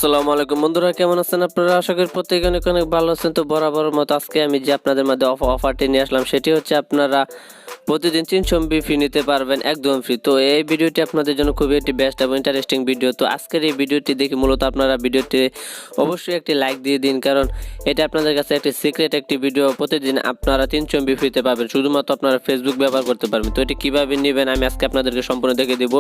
আসসালামু আলাইকুম বন্ধুরা, কেমন আছেন আপনারা? আশা করি প্রত্যেকে অনেক অনেক ভালো আছেন। তো বরাবর মতো আজকে আমি যে আপনাদের মধ্যে অফারটি নিয়ে আসলাম সেটি হচ্ছে আপনারা প্রতিদিন 300 MB ফ্রি নিতে পারবেন, একদম ফ্রি। তো এই ভিডিওটি আপনাদের জন্য খুবই একটি বেস্ট এবং ইন্টারেস্টিং ভিডিও। তো আজকের এই ভিডিওটি দেখে মূলত আপনারা ভিডিওটি অবশ্যই একটি লাইক দিয়ে দিন, কারণ এটা আপনাদের কাছে একটি সিক্রেট একটি ভিডিও। প্রতিদিন আপনারা 300 MB ফ্রিতে পাবেন, শুধুমাত্র আপনারা ফেসবুক ব্যবহার করতে পারবেন। তো এটি কীভাবে নেবেন আমি আজকে আপনাদেরকে সম্পূর্ণ দেখে দেবো।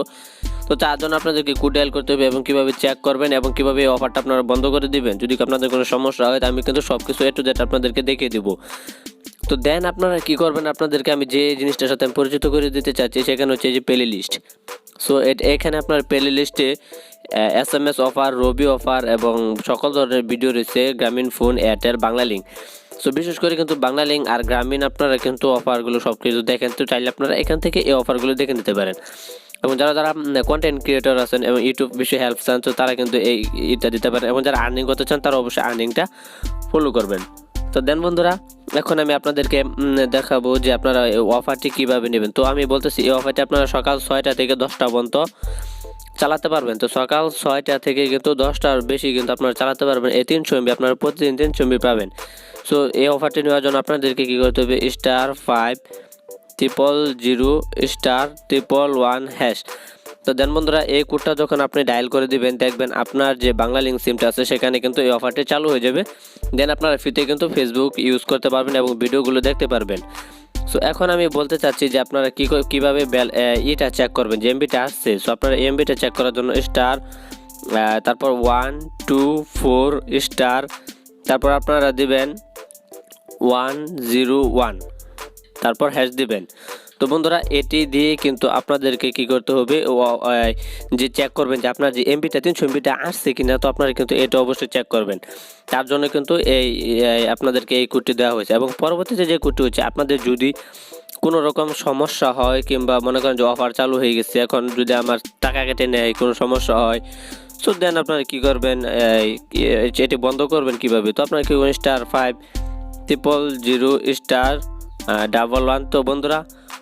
তো তার জন্য আপনাদেরকে কোড ডায়াল করতে হবে এবং কীভাবে চেক করবেন এবং কীভাবে এই অফারটা আপনারা বন্ধ করে দিবেন যদি আপনাদের কোনো সমস্যা হয়। আমি কিন্তু সব কিছু A to Z আপনাদেরকে দেখিয়ে দেবো। তো দেন আপনারা কী করবেন, আপনাদেরকে আমি যে জিনিসটার সাথে আমি পরিচিত করে দিতে চাচ্ছি সেখানে হচ্ছে যে প্লে লিস্ট। সো এখানে আপনার প্লে লিস্টে SMS অফার, রবি অফার এবং সকল ধরনের ভিডিও রয়েছে, গ্রামীণ ফোন, এয়ারটেল, বাংলালিঙ্ক। সো বিশেষ করে কিন্তু বাংলালিঙ্ক আর গ্রামীণ আপনারা কিন্তু অফারগুলো সব কিছু দেখেন। তো চাইলে আপনারা এখান থেকে এই অফারগুলো দেখে নিতে পারেন। এবং যারা কন্টেন্ট ক্রিয়েটর আছেন এবং ইউটিউব বিষয়ে হেল্প চান, তো তারা কিন্তু এইটা দিতে পারেন। এবং যারা আর্নিং করতে চান তারা অবশ্যই আর্নিংটা ফলো করবেন। তো দেন বন্ধুরা, এখন আমি আপনাদেরকে দেখাবো যে আপনারা এই অফারটি কীভাবে নেবেন। তো আমি বলতেছি এই অফারটি আপনারা সকাল 6টা থেকে 10টা পর্যন্ত চালাতে পারবেন। তো সকাল 6টা থেকে কিন্তু 10টার বেশি কিন্তু আপনারা চালাতে পারবেন। এই 300 MB আপনারা প্রতিদিন 300 MB পাবেন। সো এই অফারটি নেওয়ার জন্য আপনাদেরকে কী করতে হবে, *500*111#। তো দেন বন্ধুরা, এই কোডটা যখন আপনি ডায়াল করে দিবেন দেখবেন আপনার যে বাংলালিঙ্ক সিমটা আছে সেখানে কিন্তু এই অফারটি চালু হয়ে যাবে। দেন আপনারা ফ্রিতে কিন্তু ফেসবুক ইউজ করতে পারবেন এবং ভিডিওগুলো দেখতে পারবেন। সো এখন আমি বলতে চাচ্ছি যে আপনারা কীভাবে ইটা চেক করবেন যে এমবিটা আসছে। সো আপনারা এমবিটা চেক করার জন্য তারপর 124*, তারপর আপনারা দিবেন 101, তারপর হ্যাশ দিবেন। তো বন্ধুরা, এটি দিয়ে কিন্তু আপনাদেরকে কি করতে হবে, যে চেক করবেন যে আপনার যে এমবিটা 300 MBটা আসছে কিনা। তো আপনারা কিন্তু এটা অবশ্যই চেক করবেন। তার জন্য কিন্তু আপনাদেরকে এই কোডটি দেওয়া হয়েছে। এবং পরবর্তীতে যে কোডটি হচ্ছে, আপনাদের যদি কোনো রকম সমস্যা হয় কিংবা মনে করেন যে অফার চালু হয়ে গেছে, এখন যদি আমার টাকা কেটে নেয়, কোনো সমস্যা হয়, সো দেন আপনারা কী করবেন, এটি বন্ধ করবেন কীভাবে। তো আপনারা কি করবেন, *500*1111। তো বন্ধুরা,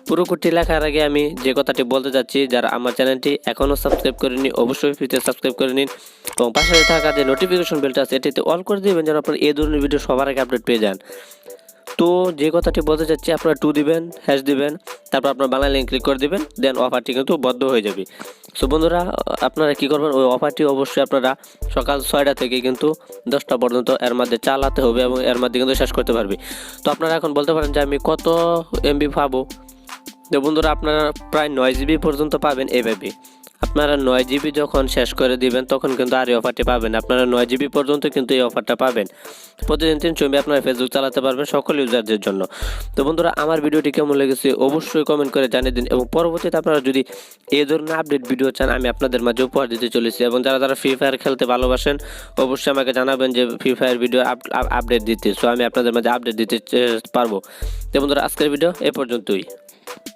পুরো কোডটি লেখার আগে আমি যে কথাটি বলতে চাচ্ছি, যারা আমার চ্যানেলটি এখনও সাবস্ক্রাইব করেনি অবশ্যই ফ্রিতে সাবস্ক্রাইব করে নিন এবং পাশে থাকা যে নোটিফিকেশন বেলটা আছে এটিতে অল করে দেবেন যেন আপনারা এই ধরনের ভিডিও সবার আগে আপডেট পেয়ে যান। তো যে কথাটি বলতে চাচ্ছি, আপনারা 2 দিবেন, হ্যাশ দিবেন, তারপর আপনার বাংলা লিঙ্ক ক্লিক করে দিবেন, দেন অফারটি কিন্তু বন্ধ হয়ে যাবে। সো বন্ধুরা, আপনারা কী করবেন, ওই অফারটি অবশ্যই আপনারা সকাল 6টা থেকে কিন্তু 10টা পর্যন্ত এর মধ্যে চালাতে হবে এবং এর মধ্যে কিন্তু শেষ করতে পারবে। তো আপনারা এখন বলতে পারেন যে আমি কত MB পাবো। তো বন্ধুরা, আপনারা প্রায় 9 GB পর্যন্ত পাবেন। এভাবে আপনারা 9 GB যখন শেষ করে দিবেন তখন কিন্তু আর এই অফারটি পাবেন। আপনারা 9 GB পর্যন্ত কিন্তু এই অফারটা পাবেন। প্রতিদিন 300 MB আপনারা ফেসবুক চালাতে পারবেন সকল ইউজারদের জন্য। তো বন্ধুরা, আমার ভিডিওটি কেমন লেগেছে অবশ্যই কমেন্ট করে জানিয়ে দিন। এবং পরবর্তীতে আপনারা যদি এই ধরনের আপডেট ভিডিও চান, আমি আপনাদের মাঝে উপহার দিতে চলেছি। এবং যারা ফ্রি ফায়ার খেলতে ভালোবাসেন অবশ্যই আমাকে জানাবেন যে ফ্রি ফায়ার ভিডিও আপডেট দিতে। সো আমি আপনাদের মাঝে আপডেট দিতে পারবো। তো বন্ধুরা, আজকের ভিডিও এ পর্যন্তই।